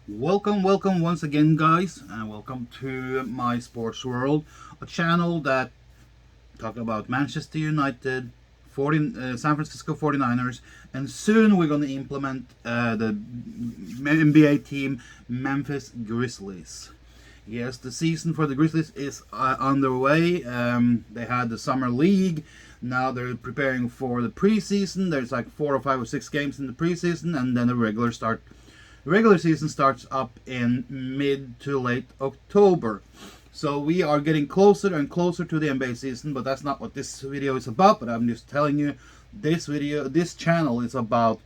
Welcome once again, guys, and welcome to my sports world, a channel that talk about Manchester United, San Francisco 49ers, and soon we're going to implement the NBA team Memphis Grizzlies. Yes, the season for the Grizzlies is underway. They had the summer league. Now they're preparing for the preseason. There's like 4 or 5 or 6 games in the preseason, and then the regular season starts up in mid to late October. So we are getting closer and closer to the NBA season, but that's not what this video is about. But I'm just telling you, this channel is about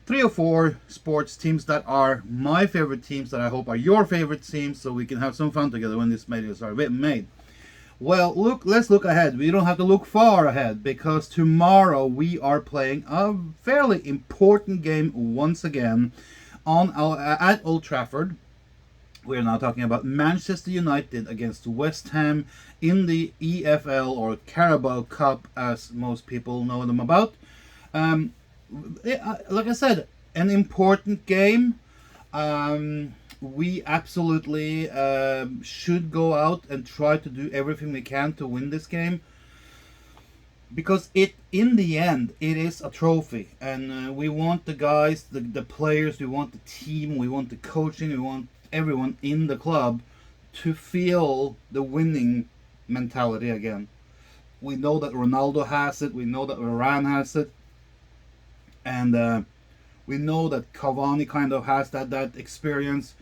3 or 4 sports teams that are my favorite teams that I hope are your favorite teams, so we can have some fun together when these videos are made. Well, let's look ahead. We don't have to look far ahead because tomorrow we are playing a fairly important game once again at Old Trafford. We're now talking about Manchester United against West Ham in the EFL, or Carabao Cup as most people know them about. Like I said, an important game. We absolutely should go out and try to do everything we can to win this game, because in the end it is a trophy, and we want the guys, the players, we want the team, we want the coaching, we want everyone in the club to feel the winning mentality again. We know that Ronaldo has it, we know that Varane has it, and we know that Cavani kind of has that experience.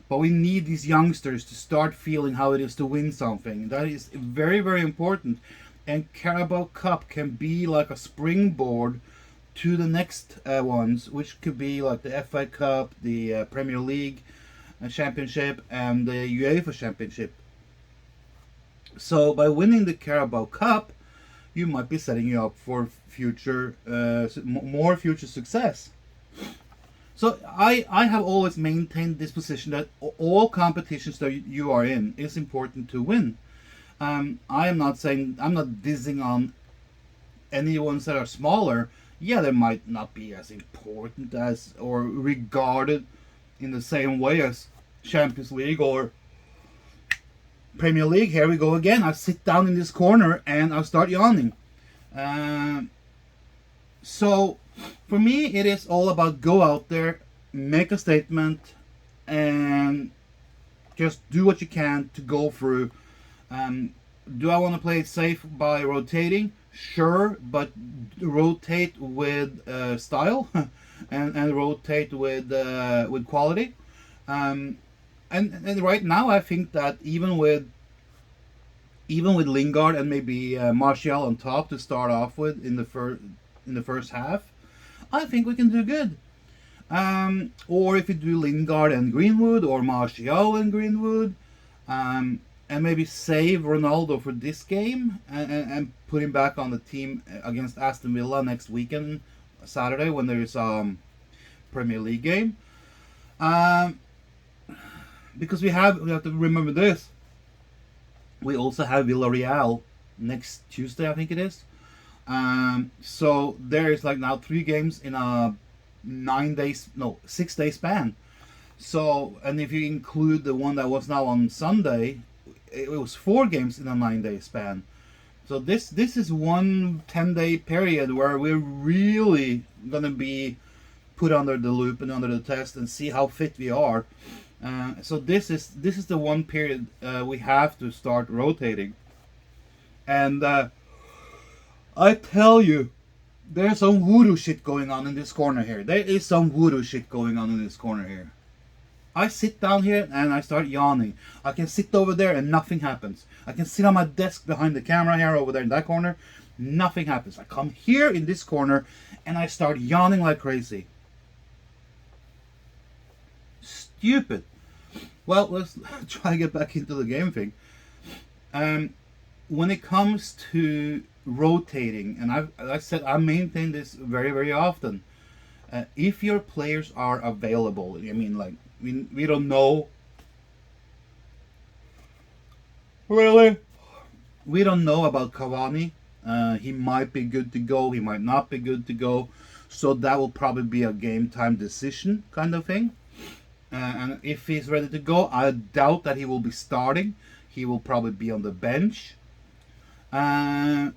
But we need these youngsters to start feeling how it is to win something. That is very, very important. And Carabao Cup can be like a springboard to the next ones, which could be like the FA Cup, the Premier League Championship, and the UEFA Championship. So by winning the Carabao Cup, you might be setting you up for more future success. So I have always maintained this position that all competitions that you are in is important to win. I'm not dissing on any ones that are smaller. Yeah, they might not be as important as or regarded in the same way as Champions League or Premier League. Here we go again. I sit down in this corner and I start yawning. So for me, it is all about go out there, make a statement, and just do what you can to go through. Do I want to play it safe by rotating? Sure, but rotate with style and rotate with quality. And right now, I think that even with Lingard and maybe Martial on top to start off with in the first half, I think we can do good. Or if you do Lingard and Greenwood, or Martial and Greenwood, and maybe save Ronaldo for this game and put him back on the team against Aston Villa next weekend, Saturday, when there is Premier League game. Because we have to remember this. We also have Villarreal next Tuesday, I think it is. So there is like now 3 games in a 6-day span. So, and if you include the one that was now on Sunday, it was 4 games in a 9-day span. So this is one 10-day period where we're really gonna be put under the loop and under the test and see how fit we are. So this is the one period we have to start rotating. And I tell you, there's some voodoo shit going on in this corner here. There is some voodoo shit going on in this corner here. I sit down here and I start yawning. I can sit over there and nothing happens. I can sit on my desk behind the camera here over there in that corner. Nothing happens. I come here in this corner and I start yawning like crazy. Stupid. Well, let's try to get back into the game thing. When it comes to rotating, and like I said, I maintain this very, very often. If your players are available, I mean, like, we don't know. Really? We don't know about Cavani. He might be good to go, he might not be good to go. So that will probably be a game time decision kind of thing. And if he's ready to go, I doubt that he will be starting. He will probably be on the bench. But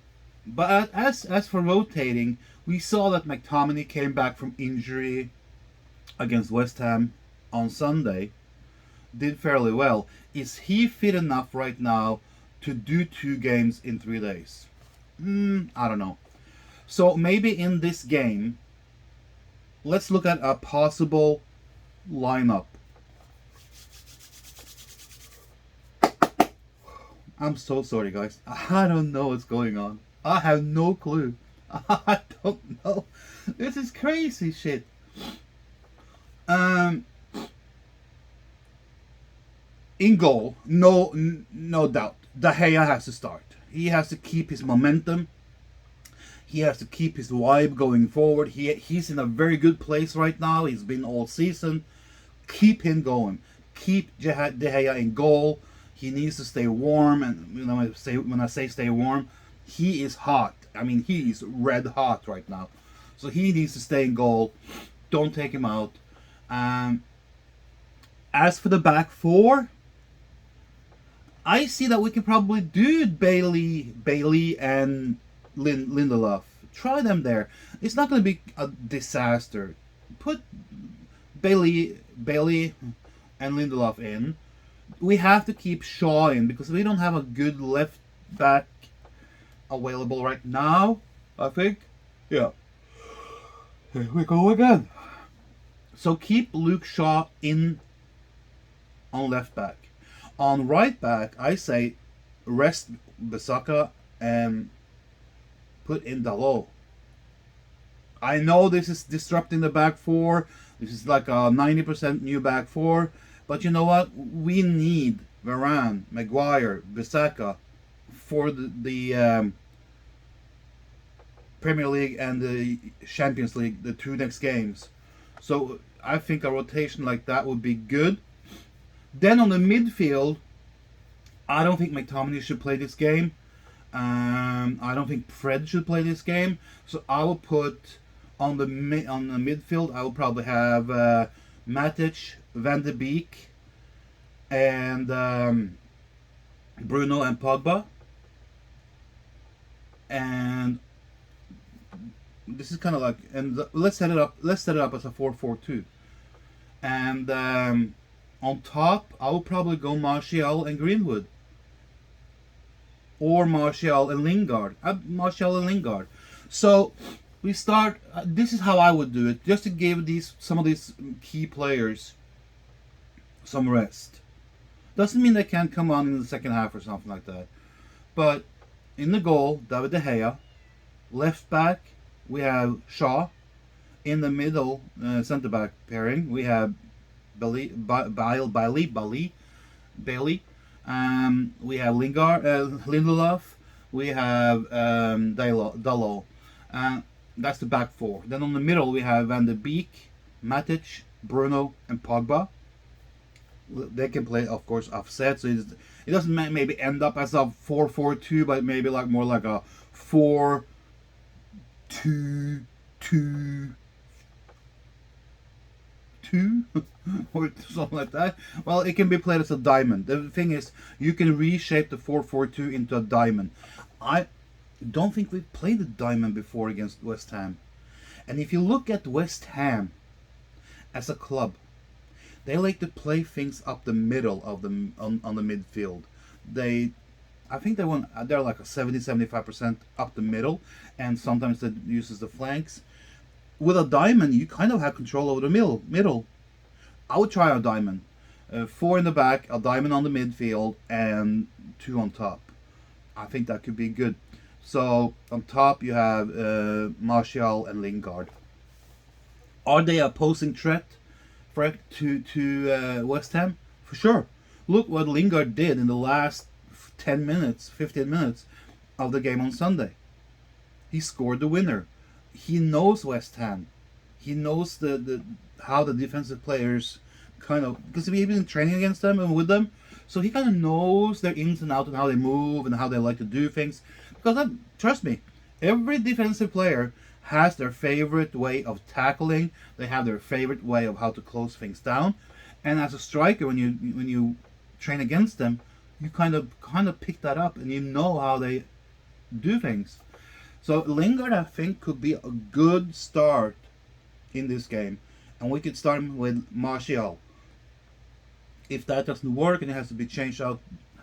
as for rotating, we saw that McTominay came back from injury against West Ham on Sunday. Did fairly well. Is he fit enough right now to do 2 games in 3 days? I don't know. So maybe in this game, let's look at a possible lineup. I'm so sorry, guys. I don't know what's going on. I have no clue. I don't know. This is crazy shit. In goal, no doubt, De Gea has to start. He has to keep his momentum. He has to keep his vibe going forward. He's in a very good place right now. He's been all season. Keep him going. Keep De Gea in goal. He needs to stay warm. And when I say stay warm, he is hot. I mean, he is red hot right now. So he needs to stay in goal. Don't take him out. As for the back four, I see that we can probably do Bailey and Lindelof. Try them there. It's not going to be a disaster. Put Bailey and Lindelof in. We have to keep Shaw in because we don't have a good left back available right now, I think. Yeah. Here we go again. So keep Luke Shaw in on left back. On right back, I say rest Bissaka and put in Dalot. I know this is disrupting the back four. This is like a 90% new back four. But you know what? We need Varane, Maguire, Bissaka for the Premier League and the Champions League, the 2 next games. So I think a rotation like that would be good. Then on the midfield, I don't think McTominay should play this game. I don't think Fred should play this game. So I will put on the midfield. I will probably have Matic, Van de Beek, and Bruno and Pogba. And this is kind of like, and let's set it up. Let's set it up as a 4-4-2. And on top, I will probably go Martial and Greenwood. Or Martial and Lingard. Martial and Lingard. So we start. This is how I would do it, just to give some of these key players some rest. Doesn't mean they can't come on in the second half or something like that. But in the goal, David De Gea. Left back, we have Shaw. In the middle, centre back pairing, we have Bailey. We have Lindelof. We have Dalot. That's the back four. Then on the middle we have Van de Beek, Matic, Bruno, and Pogba. They can play, of course, offset. So it doesn't maybe end up as a 4-4-2, but maybe like more like a 4-2-2-2 or something like that. Well, it can be played as a diamond. The thing is, you can reshape the 4-4-2 into a diamond. I don't think we played the diamond before against West Ham. And if you look at West Ham as a club, they like to play things up the middle of the on the midfield. I think they're like a 70-75% up the middle, and sometimes that uses the flanks. With a diamond, you kind of have control over the middle. I would try a diamond. 4 in the back, a diamond on the midfield, and 2 on top. I think that could be good. So on top you have Martial and Lingard. Are they a opposing threat to West Ham? For sure. Look what Lingard did in the last 10 minutes, 15 minutes of the game on Sunday. He scored the winner. He knows West Ham. He knows the how the defensive players kind of, because we've been training against them and with them, so he kind of knows their ins and outs and how they move and how they like to do things. Because trust me, every defensive player has their favorite way of tackling. They have their favorite way of how to close things down, And as a striker, when you train against them, you kind of pick that up, and you know how they do things. So Lingard, I think, could be a good start in this game, and we could start with Martial. If that doesn't work and it has to be changed out,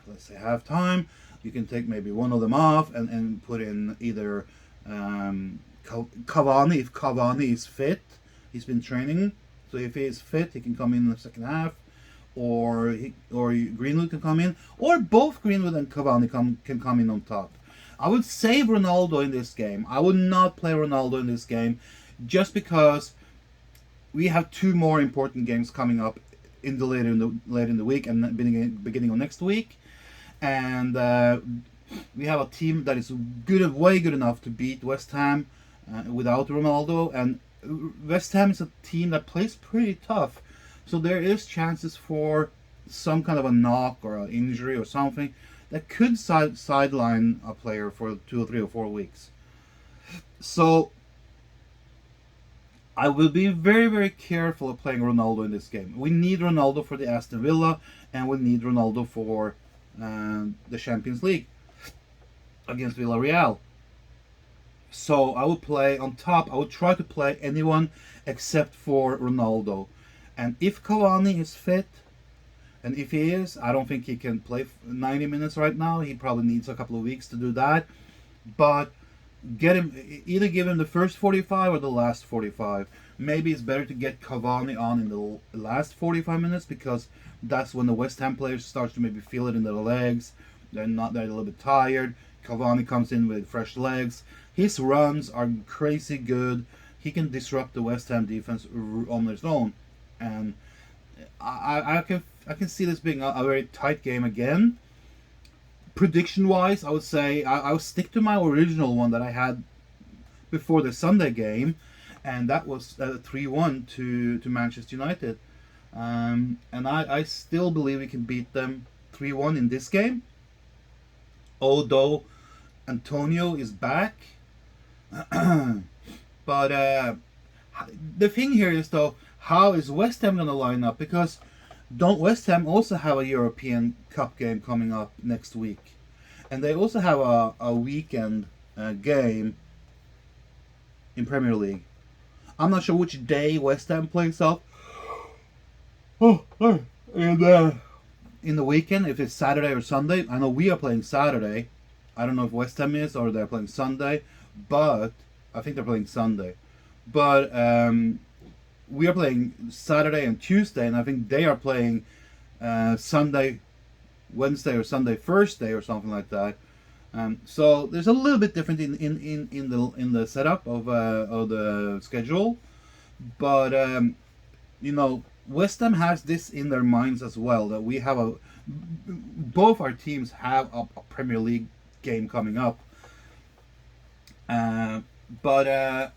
let's say half time, you can take maybe one of them off and put in either Cavani, if Cavani is fit. He's been training, so if he is fit, he can come in the second half, or Greenwood can come in, or both Greenwood and Cavani can come in on top. I would save Ronaldo in this game. I would not play Ronaldo in this game, just because we have two more important games coming up in the later in the week and beginning of next week, and we have a team that is way good enough to beat West Ham without Ronaldo, and West Ham is a team that plays pretty tough, so there is chances for some kind of a knock or an injury or something that could sideline a player for 2 or 3 or 4 weeks. So I will be very, very careful of playing Ronaldo in this game. We need Ronaldo for the Aston Villa, and we need Ronaldo for the Champions League against Villarreal. So I would play on top. I would try to play anyone except for Ronaldo. And if Cavani is fit, and if he is, I don't think he can play 90 minutes right now. He probably needs a couple of weeks to do that. But get him, either give him the first 45 or the last 45. Maybe it's better to get Cavani on in the last 45 minutes, because that's when the West Ham players start to maybe feel it in their legs. They're a little bit tired. Cavani comes in with fresh legs. His runs are crazy good. He can disrupt the West Ham defense on his own, and I can see this being a very tight game again. Prediction wise, I would say I'll stick to my original one that I had before the Sunday game, and that was 3-1 to Manchester United. And I still believe we can beat them 3-1 in this game, although Antonio is back. But the thing here is, though, how is West Ham going to line up? Because don't West Ham also have a European Cup game coming up next week? And they also have a weekend game in Premier League. I'm not sure which day West Ham plays up. And in the weekend, if it's Saturday or Sunday. I know we are playing Saturday. I don't know if West Ham is or they're playing Sunday, but I think they're playing Sunday. But we are playing Saturday and Tuesday, and I think they are playing Sunday, Wednesday, or Sunday, Thursday, or something like that. So there's a little bit different in the setup of the schedule, but West Ham has this in their minds as well, that we have both our teams have a Premier League game coming up. But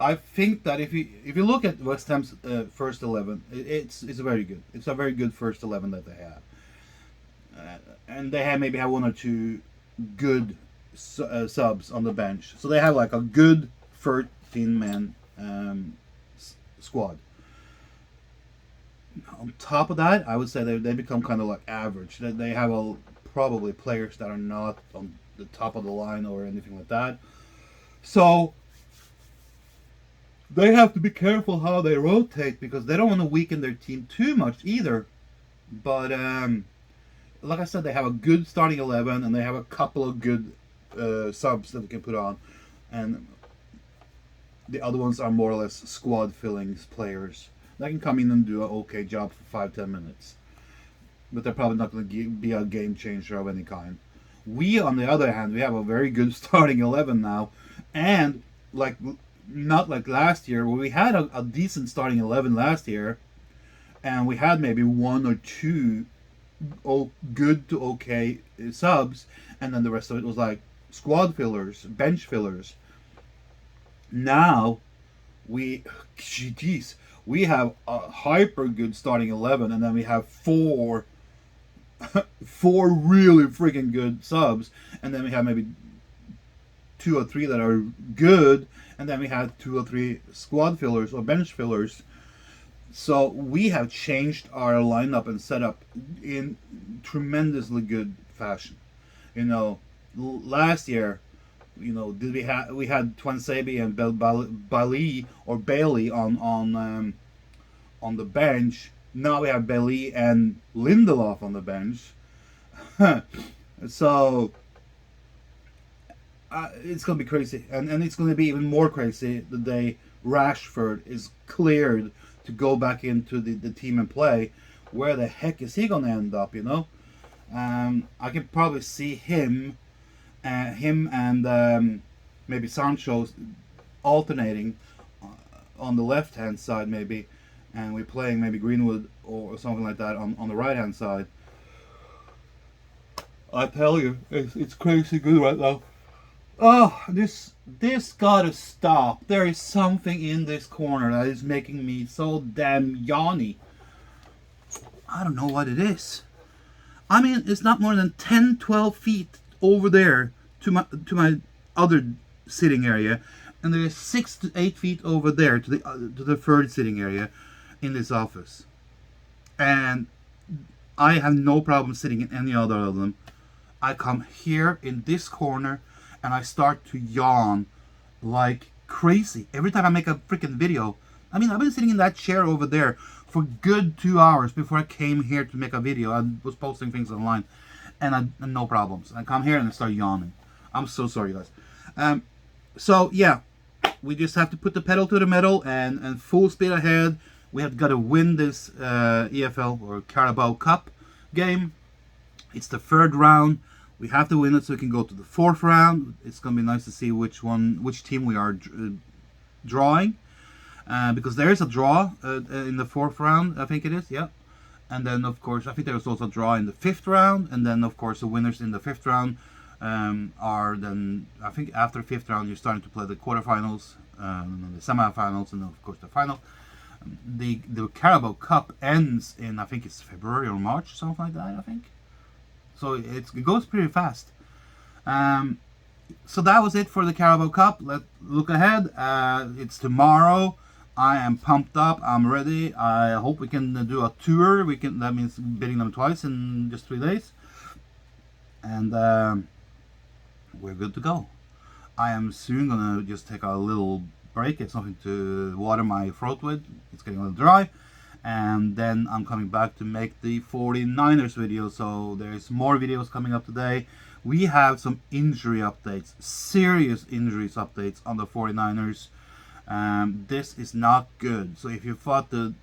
I think that if you look at West Ham's first 11, it's a very good. It's a very good first 11 that they have, and they maybe have one or two good subs on the bench. So they have like a good 13-man squad. On top of that, I would say they become kind of like average. They have probably players that are not on the top of the line or anything like that. So they have to be careful how they rotate, because they don't want to weaken their team too much either. But like I said, they have a good starting 11, and they have a couple of good subs that they can put on, and the other ones are more or less squad filling players that can come in and do an okay job for 5-10 minutes. But they're probably not going to be a game changer of any kind. We, on the other hand, we have a very good starting 11 now, and not like last year, where we had a decent starting 11 last year, and we had maybe one or two good to okay subs, and then the rest of it was like squad fillers, bench fillers. Now we have a hyper good starting 11, and then we have four really freaking good subs, and then we have maybe 2 or 3 that are good, and then we have 2 or 3 squad fillers or bench fillers. So we have changed our lineup and setup in tremendously good fashion. You know, last year, did we had Twansabi and Bali or Bailey on the bench. Now we have Bailey and Lindelof on the bench. So it's gonna be crazy, and it's gonna be even more crazy the day Rashford is cleared to go back into the team and play. Where the heck is he gonna end up? I can probably see him and maybe Sancho alternating on the left hand side maybe, and we're playing maybe Greenwood or something like that on the right hand side. I tell you, it's crazy good right now. Oh, this gotta stop. There is something in this corner that is making me so damn yawny. I don't know what it is. I mean, it's not more than 10, 12 feet over there to my other sitting area, and there is 6 to 8 feet over there to the third sitting area in this office. And I have no problem sitting in any other of them. I come here in this corner and I start to yawn like crazy every time I make a freaking video. I mean, I've been sitting in that chair over there for good 2 hours before I came here to make a video. I was posting things online, and no problems. I come here and I start yawning. I'm so sorry, guys. So yeah, we just have to put the pedal to the metal and full speed ahead. We have got to win this EFL or Carabao Cup game. It's the third round. We have to win it so we can go to the fourth round. It's gonna be nice to see which team we are drawing, because there is a draw in the fourth round. I think it is, yeah. And then of course I think there was also a draw in the fifth round, and then of course the winners in the fifth round are then, I think after the fifth round you're starting to play the quarterfinals, and the semifinals, and then of course the final. The Carabao Cup ends in, I think it's February or March, something like that, I think. So it goes pretty fast. So that was it for the Carabao Cup. Let's look ahead. It's tomorrow. I am pumped up. I'm ready. I hope we can do a tour. That means beating them twice in just 3 days. And we're good to go. I am soon gonna just take a little break, get something to water my throat with. It's getting a little dry. And then I'm coming back to make the 49ers video. So there's more videos coming up today. We have some injury updates, serious injuries updates on the 49ers. This is not good. So if you thought the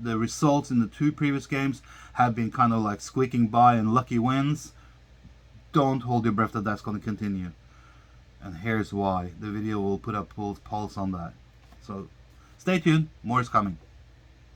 results in the 2 previous games have been kind of like squeaking by and lucky wins, don't hold your breath that that's going to continue. And here's why. The video will put up pulse on that. So stay tuned, more is coming.